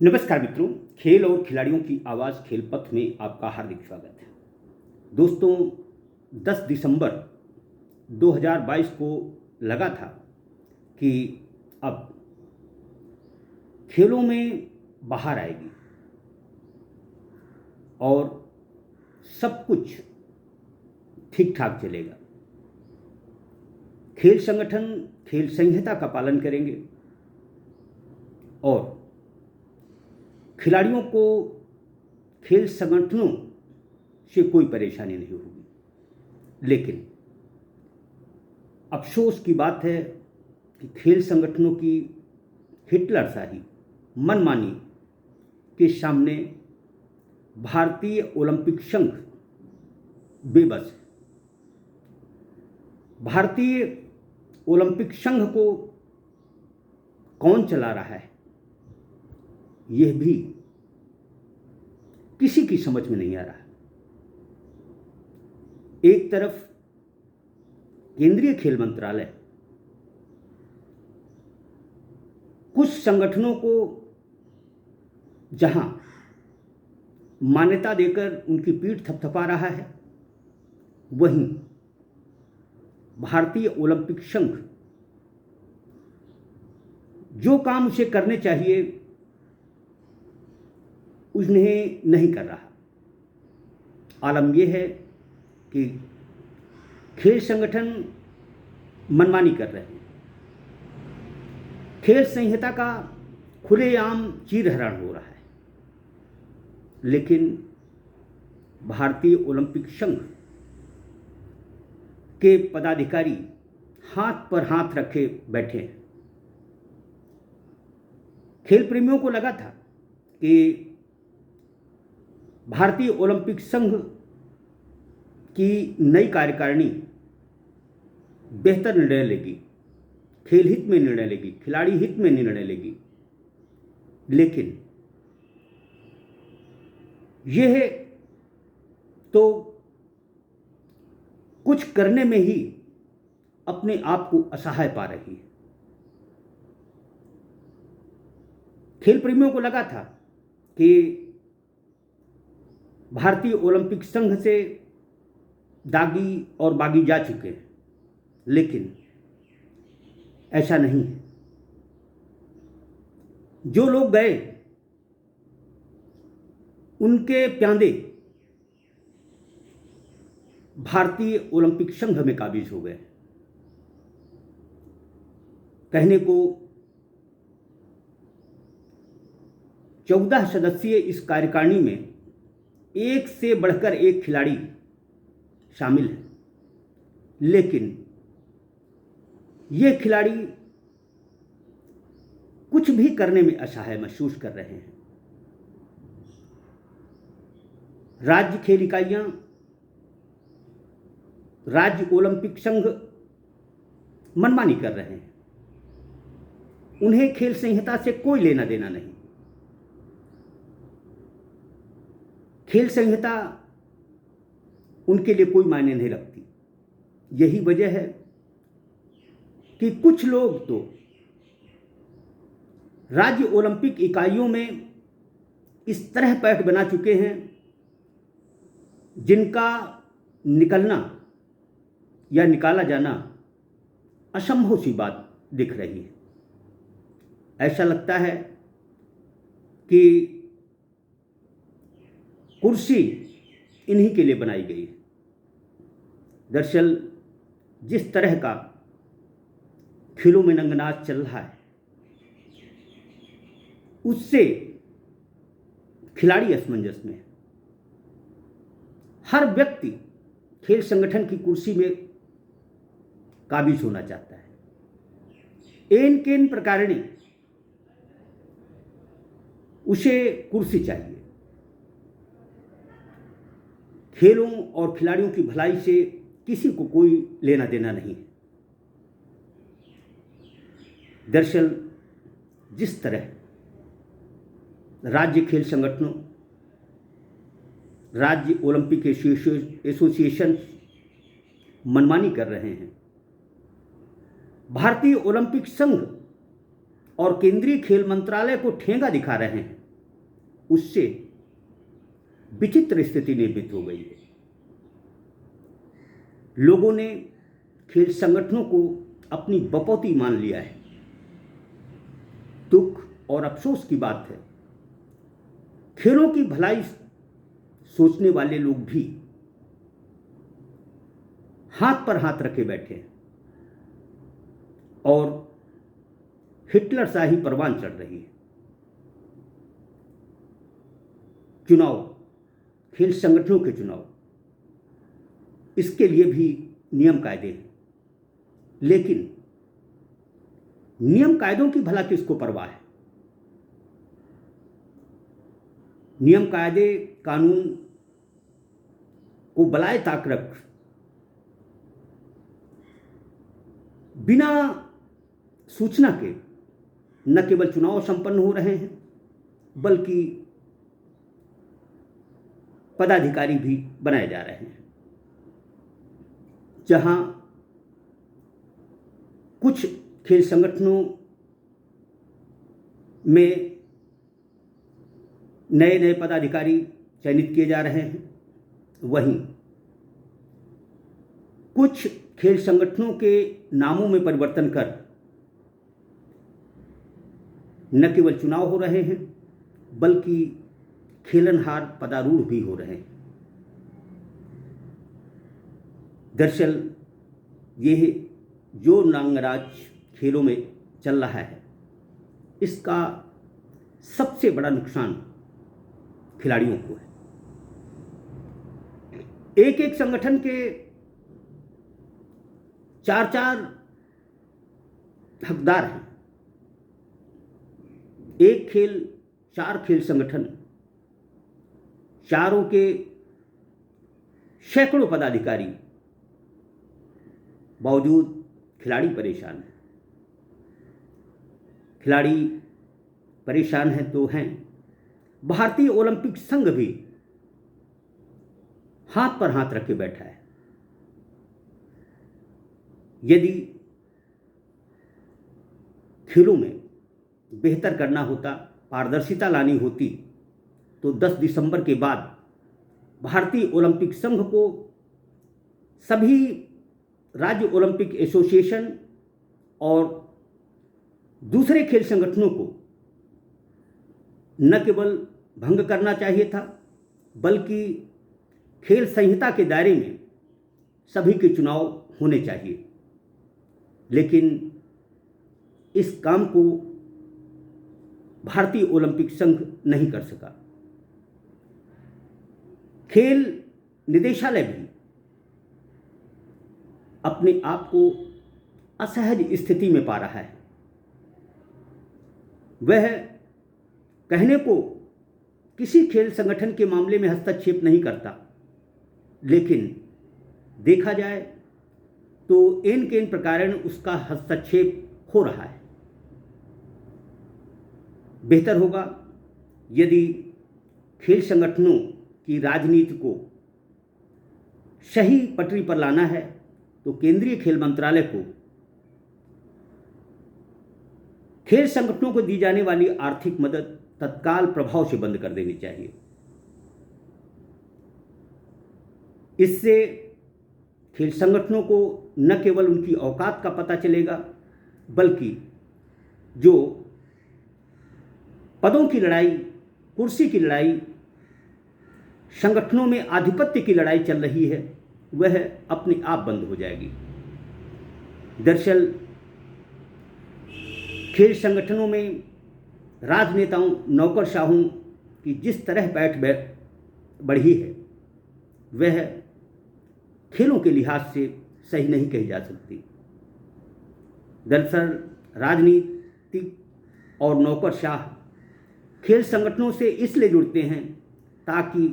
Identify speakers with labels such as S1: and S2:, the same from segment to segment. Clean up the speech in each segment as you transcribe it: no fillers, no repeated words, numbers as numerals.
S1: नमस्कार मित्रों, खेल और खिलाड़ियों की आवाज़ खेल पथ में आपका हार्दिक स्वागत है। दोस्तों, 10 दिसंबर 2022 को लगा था कि अब खेलों में बाहर आएगी और सब कुछ ठीक ठाक चलेगा। खेल संगठन खेल संहिता का पालन करेंगे और खिलाड़ियों को खेल संगठनों से कोई परेशानी नहीं होगी। लेकिन अफसोस की बात है कि खेल संगठनों की हिटलरशाही मनमानी के सामने भारतीय ओलंपिक संघ बेबस है। भारतीय ओलंपिक संघ को कौन चला रहा है, यह भी किसी की समझ में नहीं आ रहा। एक तरफ केंद्रीय खेल मंत्रालय कुछ संगठनों को जहां मान्यता देकर उनकी पीठ थपथपा रहा है, वहीं भारतीय ओलंपिक संघ जो काम उसे करने चाहिए उन्हें नहीं कर रहा। आलम यह है कि खेल संगठन मनमानी कर रहे हैं। खेल संहिता का खुलेआम चीरहरण हो रहा है। लेकिन भारतीय ओलंपिक संघ के पदाधिकारी हाथ पर हाथ रखे बैठे हैं। खेल प्रेमियों को लगा था कि भारतीय ओलंपिक संघ की नई कार्यकारिणी बेहतर निर्णय लेगी, खेल हित में निर्णय लेगी, खिलाड़ी हित में निर्णय लेगी। लेकिन यह तो कुछ करने में ही अपने आप को असहाय पा रही है। खेल प्रेमियों को लगा था कि भारतीय ओलंपिक संघ से दागी और बागी जा चुके हैं, लेकिन ऐसा नहीं है। जो लोग गए उनके प्यादे भारतीय ओलंपिक संघ में काबिज हो गए। कहने को 14 सदस्यीय इस कार्यकारिणी में एक से बढ़कर एक खिलाड़ी शामिल है, लेकिन ये खिलाड़ी कुछ भी करने में असहाय महसूस कर रहे हैं। राज्य खेल इकाइयां, राज्य ओलंपिक संघ मनमानी कर रहे हैं। उन्हें खेल संहिता से कोई लेना देना नहीं। खेल संहिता उनके लिए कोई मायने नहीं रखती। यही वजह है कि कुछ लोग तो राज्य ओलंपिक इकाइयों में इस तरह पैठ बना चुके हैं जिनका निकलना या निकाला जाना असंभव सी बात दिख रही है। ऐसा लगता है कि कुर्सी इन्हीं के लिए बनाई गई है। दरअसल जिस तरह का खेलों में नंगनाच चल रहा है, उससे खिलाड़ी असमंजस में है। हर व्यक्ति खेल संगठन की कुर्सी में काबिज होना चाहता है। एन केन प्रकारेण उसे कुर्सी चाहिए। खेलों और खिलाड़ियों की भलाई से किसी को कोई लेना देना नहीं है। दरअसल जिस तरह राज्य खेल संगठनों, राज्य ओलंपिक एसोसिएशन मनमानी कर रहे हैं, भारतीय ओलंपिक संघ और केंद्रीय खेल मंत्रालय को ठेंगा दिखा रहे हैं, उससे विचित्र स्थिति निर्मित हो गई है। लोगों ने खेल संगठनों को अपनी बपौती मान लिया है। दुख और अफसोस की बात है, खेलों की भलाई सोचने वाले लोग भी हाथ पर हाथ रखे बैठे हैं और हिटलर शाही परवान चढ़ रही है। चुनाव, खेल संगठनों के चुनाव, इसके लिए भी नियम कायदे हैं, लेकिन नियम कायदों की भला किसको परवाह है? नियम कायदे कानून को बलाए ताक रख बिना सूचना के न केवल चुनाव संपन्न हो रहे हैं, बल्कि पदाधिकारी भी बनाए जा रहे हैं। जहां कुछ खेल संगठनों में नए नए पदाधिकारी चयनित किए जा रहे हैं, वहीं कुछ खेल संगठनों के नामों में परिवर्तन कर न केवल चुनाव हो रहे हैं, बल्कि खेलनहार पदारूढ़ भी हो रहे हैं। दरअसल ये जो नांगराज खेलों में चल रहा है, इसका सबसे बड़ा नुकसान खिलाड़ियों को है। एक एक संगठन के चार चार हकदार हैं। एक खेल, चार खेल संगठन, चारों के सैकड़ों पदाधिकारी, बावजूद खिलाड़ी परेशान हैं। खिलाड़ी परेशान हैं तो हैं, भारतीय ओलंपिक संघ भी हाथ पर हाथ रखे बैठा है। यदि खेलों में बेहतर करना होता, पारदर्शिता लानी होती, तो 10 दिसंबर के बाद भारतीय ओलंपिक संघ को सभी राज्य ओलंपिक एसोसिएशन और दूसरे खेल संगठनों को न केवल भंग करना चाहिए था, बल्कि खेल संहिता के दायरे में सभी के चुनाव होने चाहिए। लेकिन इस काम को भारतीय ओलंपिक संघ नहीं कर सका। खेल निदेशालय भी अपने आप को असहज स्थिति में पा रहा है। वह कहने को किसी खेल संगठन के मामले में हस्तक्षेप नहीं करता, लेकिन देखा जाए तो इन के इन प्रकारेण उसका हस्तक्षेप हो रहा है। बेहतर होगा यदि खेल संगठनों की राजनीति को सही पटरी पर लाना है तो केंद्रीय खेल मंत्रालय को खेल संगठनों को दी जाने वाली आर्थिक मदद तत्काल प्रभाव से बंद कर देनी चाहिए। इससे खेल संगठनों को न केवल उनकी औकात का पता चलेगा, बल्कि जो पदों की लड़ाई, कुर्सी की लड़ाई, संगठनों में आधिपत्य की लड़ाई चल रही है, वह अपने आप बंद हो जाएगी। दरअसल खेल संगठनों में राजनेताओं, नौकरशाहों की जिस तरह बैठ बढ़ी है, वह खेलों के लिहाज से सही नहीं कही जा सकती। दरअसल राजनीतिक और नौकरशाह खेल संगठनों से इसलिए जुड़ते हैं ताकि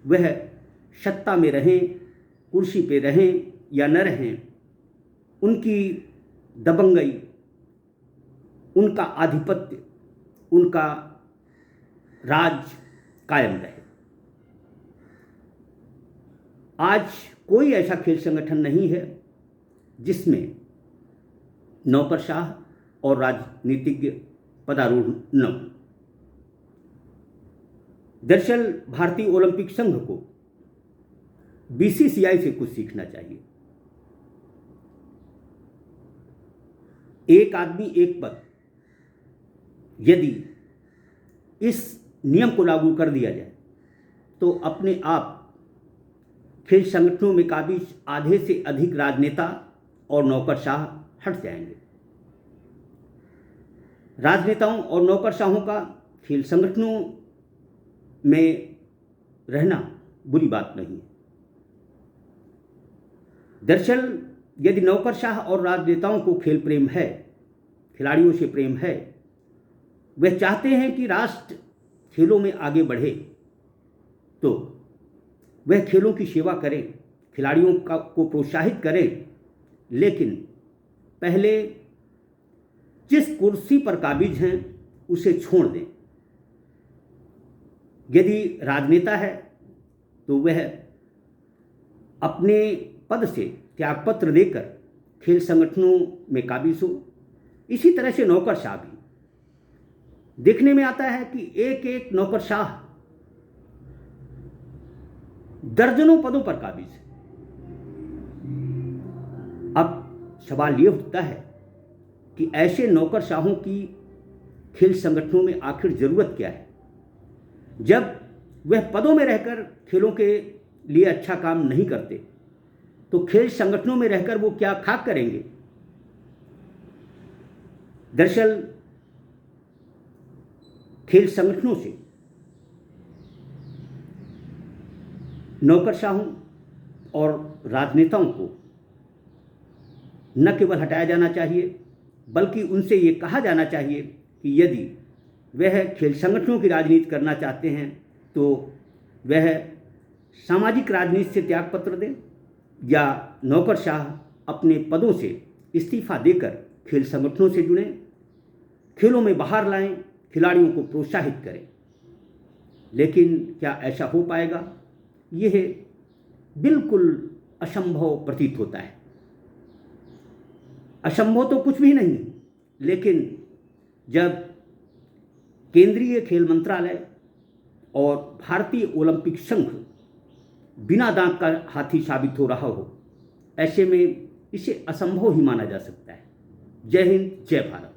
S1: वह सत्ता में रहें, कुर्सी पे रहें या न रहें, उनकी दबंगई, उनका आधिपत्य, उनका राज कायम रहे। आज कोई ऐसा खेल संगठन नहीं है जिसमें नौकरशाह और राजनीतिज्ञ पदारूढ़ न हो। दरअसल भारतीय ओलंपिक संघ को बीसीसीआई से कुछ सीखना चाहिए। एक आदमी एक पद, यदि इस नियम को लागू कर दिया जाए तो अपने आप खेल संगठनों में काबिज आधे से अधिक राजनेता और नौकरशाह हट जाएंगे। राजनेताओं और नौकरशाहों का खेल संगठनों में रहना बुरी बात नहीं है। दरअसल यदि नौकरशाह और राजनेताओं को खेल प्रेम है, खिलाड़ियों से प्रेम है, वे चाहते हैं कि राष्ट्र खेलों में आगे बढ़े, तो वह खेलों की सेवा करें, खिलाड़ियों को प्रोत्साहित करें, लेकिन पहले जिस कुर्सी पर काबिज हैं उसे छोड़ दें। यदि राजनेता है तो वह अपने पद से त्यागपत्र देकर खेल संगठनों में काबिज हो। इसी तरह से नौकरशाह भी। देखने में आता है कि एक एक नौकरशाह दर्जनों पदों पर काबिज है। अब सवाल यह उठता है कि ऐसे नौकरशाहों की खेल संगठनों में आखिर जरूरत क्या है, जब वह पदों में रहकर खेलों के लिए अच्छा काम नहीं करते तो खेल संगठनों में रहकर वो क्या खाक करेंगे। दरअसल खेल संगठनों से नौकरशाहों और राजनेताओं को न केवल हटाया जाना चाहिए, बल्कि उनसे ये कहा जाना चाहिए कि यदि वह खेल संगठनों की राजनीति करना चाहते हैं तो वह सामाजिक राजनीति से त्यागपत्र दें या नौकरशाह अपने पदों से इस्तीफा देकर खेल संगठनों से जुड़ें, खेलों में बाहर लाएं, खिलाड़ियों को प्रोत्साहित करें। लेकिन क्या ऐसा हो पाएगा? यह बिल्कुल असंभव प्रतीत होता है। असंभव तो कुछ भी नहीं, लेकिन जब केंद्रीय खेल मंत्रालय और भारतीय ओलंपिक संघ बिना दांत का हाथी साबित हो रहा हो, ऐसे में इसे असंभव ही माना जा सकता है। जय हिंद, जय भारत।